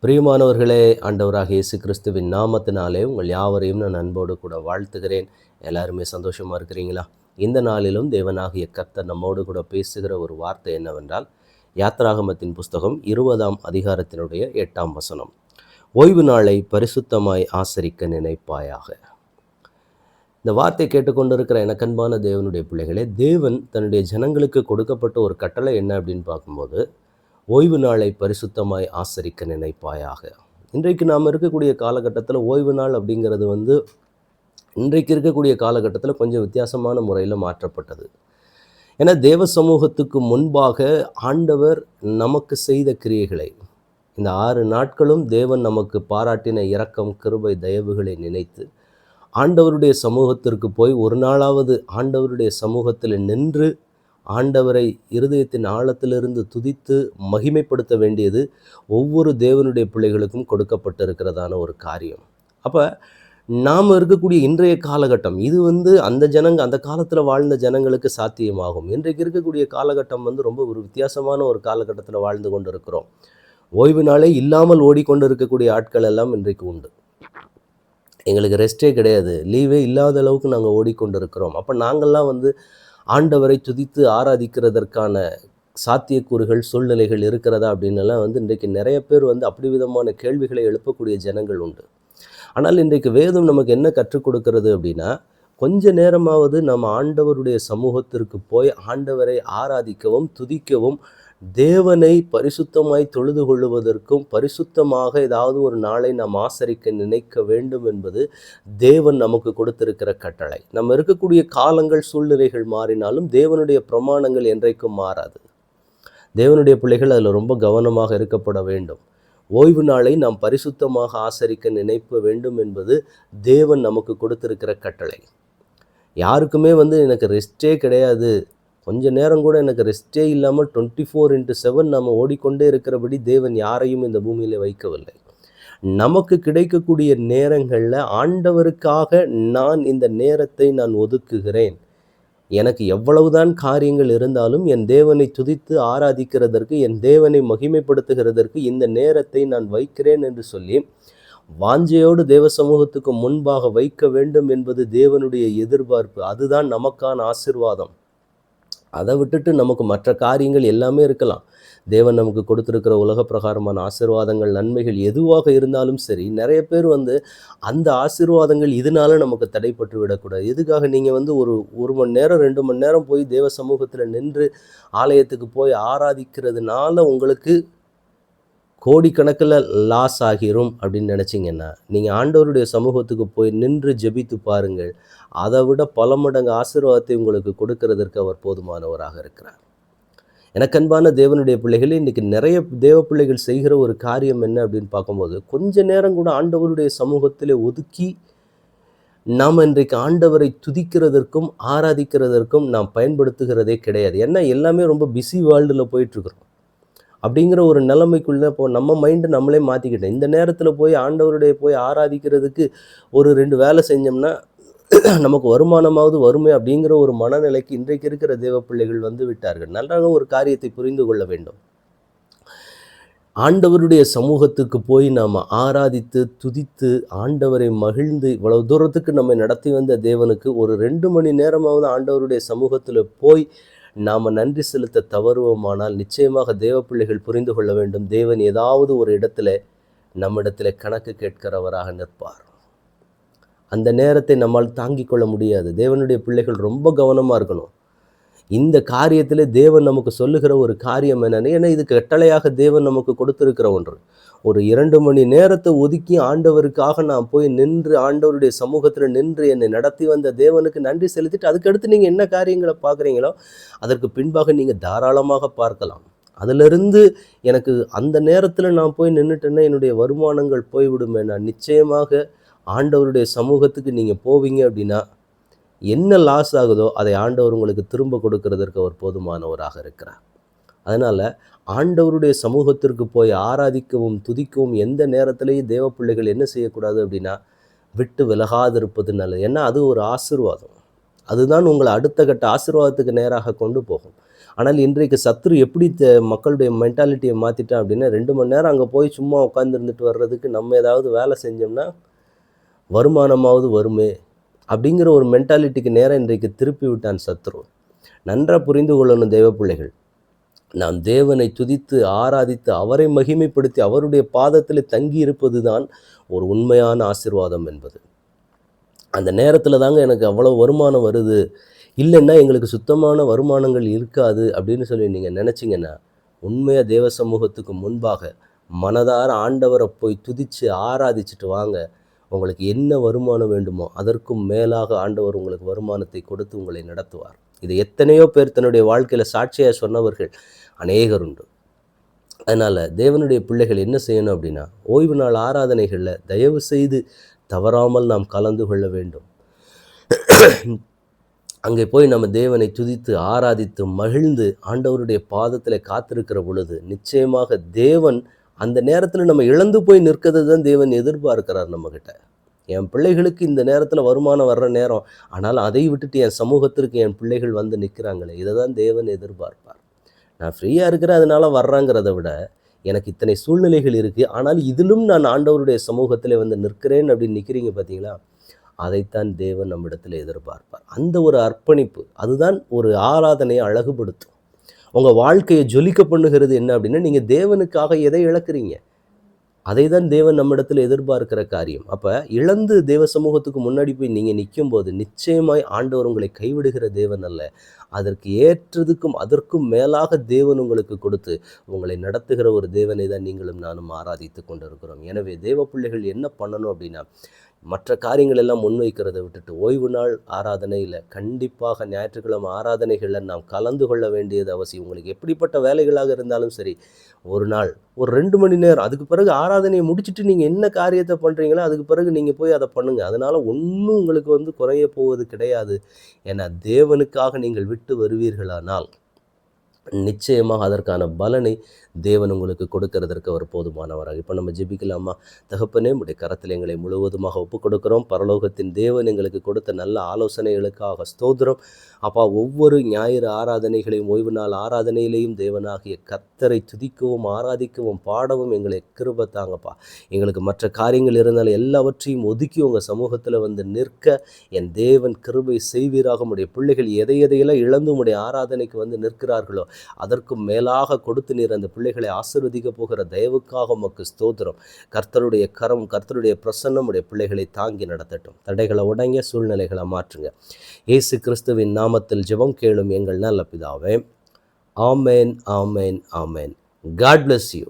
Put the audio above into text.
பிரியமானவர்களே, ஆண்டவராக இயேசு கிறிஸ்துவின் நாமத்தினாலே உங்கள் யாவரையும் நான் அன்போடு கூட வாழ்த்துகிறேன். எல்லாருமே சந்தோஷமாக இருக்கிறீங்களா? இந்த நாளிலும் தேவனாகிய கர்த்தர் நம்மோடு கூட பேசுகிற ஒரு வார்த்தை என்னவென்றால், யாத்திராகமத்தின் புஸ்தகம் 20ஆம் அதிகாரத்தினுடைய 8ஆம் வசனம். ஓய்வு நாளை பரிசுத்தமாய் ஆசரிக்க நினைப்பாயாக. இந்த வார்த்தை கேட்டுக்கொண்டிருக்கிற எனக்கன்பான தேவனுடைய பிள்ளைகளே, தேவன் தன்னுடைய ஜனங்களுக்கு கொடுக்கப்பட்ட ஒரு கட்டளை என்ன அப்படின்னு பார்க்கும்போது, ஓய்வு நாளை பரிசுத்தமாய் ஆசரிக்க நினைப்பாயாக. இன்றைக்கு நாம் இருக்கக்கூடிய காலகட்டத்தில் ஓய்வு நாள் அப்படிங்கிறது இன்றைக்கு இருக்கக்கூடிய காலகட்டத்தில் கொஞ்சம் வித்தியாசமான முறையில் மாற்றப்பட்டது. ஏன்னா தேவ சமூகத்துக்கு முன்பாக ஆண்டவர் நமக்கு செய்த கிரியைகளை, இந்த 6 நாட்களும் தேவன் நமக்கு பாராட்டின இரக்கம், கிருபை, தயவுகளை நினைத்து ஆண்டவருடைய சமூகத்திற்கு போய் ஒரு நாளாவது ஆண்டவருடைய சமூகத்தில் நின்று ஆண்டவரை இருதயத்தின் ஆழத்திலிருந்து துதித்து மகிமைப்படுத்த வேண்டியது ஒவ்வொரு தேவனுடைய பிள்ளைகளுக்கும் கொடுக்கப்பட்டிருக்கிறதான ஒரு காரியம். அப்போ நாம் இருக்கக்கூடிய இன்றைய காலகட்டம் இது அந்த காலத்தில் வாழ்ந்த ஜனங்களுக்கு சாத்தியமாகும். இன்றைக்கு இருக்கக்கூடிய காலகட்டம் ரொம்ப ஒரு வித்தியாசமான ஒரு காலகட்டத்தில் வாழ்ந்து கொண்டு இருக்கிறோம். ஓய்வு நாளே இல்லாமல் ஓடிக்கொண்டு இருக்கக்கூடிய ஆட்கள் எல்லாம் இன்றைக்கு உண்டு. எங்களுக்கு ரெஸ்ட்டே கிடையாது, லீவே இல்லாத அளவுக்கு நாங்கள் ஓடிக்கொண்டு இருக்கிறோம். அப்போ நாங்கள்லாம் ஆண்டவரை துதித்து ஆராதிக்கிறதற்கான சாத்தியக்கூறுகள், சூழ்நிலைகள் இருக்கிறதா அப்படின்னெல்லாம் இன்றைக்கு நிறைய பேர் அப்படி விதமான கேள்விகளை எழுப்பக்கூடிய ஜனங்கள் உண்டு. ஆனால் இன்றைக்கு வேதம் நமக்கு என்ன கற்றுக் கொடுக்கிறது அப்படின்னா, கொஞ்ச நேரமாவது நம்ம ஆண்டவருடைய சமூகத்திற்கு போய் ஆண்டவரை ஆராதிக்கவும் துதிக்கவும், தேவனை பரிசுத்தமாய் தொழுது கொள்ளுவதற்கும், பரிசுத்தமாக ஏதாவது ஒரு நாளை நாம் ஆசரிக்க நினைக்க வேண்டும் என்பது தேவன் நமக்கு கொடுத்திருக்கிற கட்டளை. நம்ம இருக்கக்கூடிய காலங்கள், சூழ்நிலைகள் மாறினாலும் தேவனுடைய பிரமாணங்கள் என்றைக்கும் மாறாது. தேவனுடைய பிள்ளைகள் அதில் ரொம்ப கவனமாக இருக்கப்பட வேண்டும். ஓய்வு நாளை நாம் பரிசுத்தமாக ஆசரிக்க நினைக்க வேண்டும் என்பது தேவன் நமக்கு கொடுத்திருக்கிற கட்டளை. யாருக்குமே எனக்கு ரெஸ்ட்டே கிடையாது, கொஞ்ச நேரம் கூட எனக்கு ரெஸ்ட்டே இல்லாமல் 24/7 நம்ம ஓடிக்கொண்டே இருக்கிறபடி தேவன் யாரையும் இந்த பூமியில் வைக்கவில்லை. நமக்கு கிடைக்கக்கூடிய நேரங்களில் ஆண்டவருக்காக நான் இந்த நேரத்தை நான் ஒதுக்குகிறேன். எனக்கு எவ்வளவுதான் காரியங்கள் இருந்தாலும் என் தேவனை துதித்து ஆராதிக்கிறதற்கு, என் தேவனை மகிமைப்படுத்துகிறதற்கு இந்த நேரத்தை நான் வைக்கிறேன் என்று சொல்லி வாஞ்சையோடு தேவ சமூகத்துக்கு முன்பாக வைக்க வேண்டும் என்பது தேவனுடைய எதிர்பார்ப்பு. அதுதான் நமக்கான ஆசீர்வாதம். அதை விட்டுட்டு நமக்கு மற்ற காரியங்கள் எல்லாமே இருக்கலாம். தேவன் நமக்கு கொடுத்துருக்கிற உலக பிரகாரமான ஆசீர்வாதங்கள், நன்மைகள் எதுவாக இருந்தாலும் சரி, நிறைய பேர் அந்த ஆசீர்வாதங்கள் இதனால நமக்கு தடைப்பட்டு விடக்கூடாது. எதுக்காக நீங்கள் ஒரு மணி நேரம் 2 மணி நேரம் போய் தேவ சமூகத்தில் நின்று ஆலயத்துக்கு போய் ஆராதிக்கிறதுனால உங்களுக்கு கோடிக்கணக்கில் லாஸ் ஆகிரும் அப்படின்னு நினச்சிங்கன்னா, நீங்கள் ஆண்டவருடைய சமூகத்துக்கு போய் நின்று ஜெபித்து பாருங்கள். அதை விட பல மடங்கு ஆசீர்வாதத்தை உங்களுக்கு கொடுக்கறதற்கு அவர் போதுமானவராக இருக்கிறார். எனக்கன்பான தேவனுடைய பிள்ளைகளே, இன்றைக்கி நிறைய தேவ பிள்ளைகள் செய்கிற ஒரு காரியம் என்ன அப்படின்னு பார்க்கும்போது, கொஞ்ச நேரம் கூட ஆண்டவருடைய சமூகத்திலே ஒதுக்கி நாம் இன்றைக்கு ஆண்டவரை துதிக்கிறதற்கும் ஆராதிக்கிறதற்கும் நாம் பயன்படுத்துகிறதே கிடையாது. ஏன்னா எல்லாமே ரொம்ப பிஸி வேர்ல்டில் போயிட்டுருக்குறோம். அப்படிங்கிற ஒரு நிலைமைக்குள்ளே நம்ம மைண்டு நம்மளே மாற்றிக்கிட்டோம். இந்த நேரத்தில் போய் ஆண்டவருடைய போய் ஆராதிக்கிறதுக்கு ஒரு 2 வேலை செஞ்சோம்னா நமக்கு வருமானமாவது வருமே அப்படிங்கிற ஒரு மனநிலைக்கு இன்றைக்கு இருக்கிற தேவ பிள்ளைகள் விட்டார்கள். நன்றாக ஒரு காரியத்தை புரிந்து கொள்ள வேண்டும். ஆண்டவருடைய சமூகத்துக்கு போய் நாம் ஆராதித்து துதித்து ஆண்டவரை மகிழ்ந்து இவ்வளவு தூரத்துக்கு நம்மை நடத்தி வந்த தேவனுக்கு ஒரு 2 மணி நேரமாவது ஆண்டவருடைய சமூகத்தில் போய் நாம் நன்றி செலுத்த தவறுவோமானால் நிச்சயமாக தேவ பிள்ளைகள் புரிந்து கொள்ள வேண்டும், தேவன் ஏதாவது ஒரு இடத்துல நம்மிடத்தில் கணக்கு கேட்கிறவராக நிற்பார். அந்த நேரத்தை நம்மால் தாங்கிக் கொள்ள முடியாது. தேவனுடைய பிள்ளைகள் ரொம்ப கவனமாக இருக்கணும். இந்த காரியத்தில் தேவன் நமக்கு சொல்லுகிற ஒரு காரியம் என்னென்னு, ஏன்னா இது கட்டளையாக தேவன் நமக்கு கொடுத்திருக்கிற ஒன்று. ஒரு 2 மணி நேரத்தை ஒதுக்கி ஆண்டவருக்காக நான் போய் நின்று ஆண்டவருடைய சமூகத்தில் நின்று என்னை நடத்தி வந்த தேவனுக்கு நன்றி செலுத்திட்டு அதுக்கடுத்து நீங்கள் என்ன காரியங்களை பார்க்குறீங்களோ அதற்கு பின்பாக நீங்கள் தாராளமாக பார்க்கலாம். அதிலிருந்து எனக்கு அந்த நேரத்தில் நான் போய் நின்றுட்டேன்னா என்னுடைய வருமானங்கள் போய்விடுமே. நான் நிச்சயமாக ஆண்டவருடைய சமூகத்துக்கு நீங்கள் போவீங்க அப்படின்னா என்ன லாஸ் ஆகுதோ அதை ஆண்டவர் உங்களுக்கு திரும்ப கொடுக்கறதற்கு அவர் போதுமானவராக இருக்கிறார். அதனால் ஆண்டவருடைய சமூகத்திற்கு போய் ஆராதிக்கவும் துதிக்கவும் எந்த நேரத்திலையும் தேவ பிள்ளைகள் என்ன செய்யக்கூடாது அப்படின்னா விட்டு விலகாதிருப்பது நல்லது. ஏன்னா அது ஒரு ஆசீர்வாதம். அதுதான் உங்களை அடுத்த கட்ட ஆசீர்வாதத்துக்கு நேராக கொண்டு போகும். ஆனால் இன்றைக்கு சத்துரு எப்படி மக்களுடைய மென்டாலிட்டியை மாற்றிட்டான் அப்படின்னா, 2 மணி நேரம் அங்கே போய் சும்மா உட்காந்துருந்துட்டு வர்றதுக்கு நம்ம ஏதாவது வேலை செஞ்சோம்னா வருமானமாவது வருமே அப்படிங்கிற ஒரு மென்டாலிட்டிக்கு நேரம் இன்றைக்கு திருப்பி விட்டான் சத்துரு. நன்றாக புரிந்து கொள்ளணும் தேவ பிள்ளைகள். நாம் தேவனை துதித்து ஆராதித்து அவரை மகிமைப்படுத்தி அவருடைய பாதத்தில் தங்கி இருப்பது தான் ஒரு உண்மையான ஆசீர்வாதம் என்பது. அந்த நேரத்தில் தாங்க எனக்கு அவ்வளோ வருமானம் வருது, இல்லைன்னா எங்களுக்கு சுத்தமான வருமானங்கள் இருக்காது அப்படின்னு சொல்லி நீங்கள் நினச்சிங்கன்னா, உண்மையாக தேவ சமூகத்துக்கு முன்பாக மனதார ஆண்டவரை போய் துதித்து ஆராதிச்சுட்டு வாங்க. உங்களுக்கு என்ன வருமானம் வேண்டுமோ அதற்கும் மேலாக ஆண்டவர் உங்களுக்கு வருமானத்தை கொடுத்து உங்களை நடத்துவார். இது எத்தனையோ பேர் தன்னுடைய வாழ்க்கையில் சாட்சியாக சொன்னவர்கள் அநேகர் உண்டு. அதனால் தேவனுடைய பிள்ளைகள் என்ன செய்யணும் அப்படின்னா, ஓய்வு நாள் ஆராதனைகளில் தயவு செய்து தவறாமல் நாம் கலந்து கொள்ள வேண்டும். அங்கே போய் நம்ம தேவனை துதித்து ஆராதித்து மகிழ்ந்து ஆண்டவருடைய பாதத்தில் காத்திருக்கிற பொழுது நிச்சயமாக தேவன் அந்த நேரத்தில் நம்ம இழந்து போய் நிற்கிறது தான் தேவன் எதிர்பார்க்கிறார் நம்மக்கிட்ட. என் பிள்ளைகளுக்கு இந்த நேரத்தில் வருமானம் வர்ற நேரம், ஆனால் அதை விட்டுட்டு என் சமூகத்திற்கு என் பிள்ளைகள் வந்து நிற்கிறாங்களே, இதை தான் தேவன் எதிர்பார்ப்பார். நான் ஃப்ரீயாக இருக்கிறேன் அதனால் வர்றாங்கிறத விட, எனக்கு இத்தனை சூழ்நிலைகள் இருக்குது, ஆனால் இதிலும் நான் ஆண்டவருடைய சமூகத்தில் வந்து நிற்கிறேன் அப்படின்னு நிற்கிறீங்க பார்த்தீங்களா, அதைத்தான் தேவன் நம்மிடத்தில் எதிர்பார்ப்பார். அந்த ஒரு அர்ப்பணிப்பு அதுதான் ஒரு ஆராதனையை அழகுபடுத்தும். உங்கள் வாழ்க்கையை ஜொலிக்க பண்ணுகிறது என்ன அப்படின்னா, நீங்கள் தேவனுக்காக எதை இழக்கிறீங்க, அதை தான் தேவன் நம்மிடத்தில் எதிர்பார்க்கிற காரியம். அப்போ இழந்து தேவ சமூகத்துக்கு முன்னாடி போய் நீங்கள் நிற்கும்போது நிச்சயமாய் ஆண்டவர் உங்களை கைவிடுகிற தேவன் அல்ல, அதற்கு ஏற்றதுக்கும் அதற்கும் மேலாக தேவன் உங்களுக்கு கொடுத்து உங்களை நடத்துகிற ஒரு தேவனை தான் நீங்களும் நானும் ஆராதித்து கொண்டு இருக்கிறோம். எனவே தேவ பிள்ளைகள் என்ன பண்ணணும் அப்படின்னா, மற்ற காரியங்கள் எல்லாம் முன்வைக்கிறத விட்டுட்டு ஓய்வு நாள் ஆராதனையில் கண்டிப்பாக ஞாயிற்றுக்கிழமை ஆராதனைகளில் நாம் கலந்து கொள்ள வேண்டியது அவசியம். உங்களுக்கு எப்படிப்பட்ட வேலைகளாக இருந்தாலும் சரி, ஒரு நாள் ஒரு 2 மணி நேரம், அதுக்கு பிறகு ஆராதனையை முடிச்சுட்டு நீங்கள் என்ன காரியத்தை பண்ணுறீங்களோ அதுக்கு பிறகு நீங்கள் போய் அதை பண்ணுங்கள். அதனால் ஒன்றும் உங்களுக்கு குறைய போவது கிடையாது. ஏன்னா தேவனுக்காக நீங்கள் விட்டு வருவீர்களானால் நிச்சயமாக அதற்கான பலனை தேவன் உங்களுக்கு கொடுக்கறதற்கு அவர் போதுமானவராக. இப்போ நம்ம ஜெபிக்கலாமா? தகப்பனே, உடைய கரத்தில் எங்களை முழுவதுமாக ஒப்புக் கொடுக்கிறோம். பரலோகத்தின் தேவன் எங்களுக்கு கொடுத்த நல்ல ஆலோசனைகளுக்காக ஸ்தோத்திரம். அப்பா, ஒவ்வொரு ஞாயிறு ஆராதனைகளையும் ஓய்வு நாள் ஆராதனையிலையும் தேவனாகிய கர்த்தரை துதிக்கவும் ஆராதிக்கவும் பாடவும் எங்களை கிருபை தாங்கப்பா. எங்களுக்கு மற்ற காரியங்கள் இருந்தாலும் எல்லாவற்றையும் ஒதுக்கி உங்கள் சமூகத்தில் வந்து நிற்க என் தேவன் கிருபை செய்வீராக. உடைய பிள்ளைகள் எதையெல்லாம் இழந்து உடைய ஆராதனைக்கு வந்து நிற்கிறார்களோ அதற்கும் மேலாக கொடுத்து நீர் அந்த பிள்ளைகளை ஆசீர்வதிக்க போகிற தயவுக்காக உமக்கு ஸ்தோத்திரம். கர்த்தருடைய கரம், கர்த்தருடைய பிரசன்னம் உடைய பிள்ளைகளை தாங்கி நடத்தட்டும். தடைகளை உடைங்க, சூழ்நிலைகளை மாற்றுங்க. இயேசு கிறிஸ்துவின் நாமத்தில் ஜெபம் கேளும் எங்கள் நல்ல பிதாவே. ஆமேன், ஆமேன், ஆமேன். God bless you.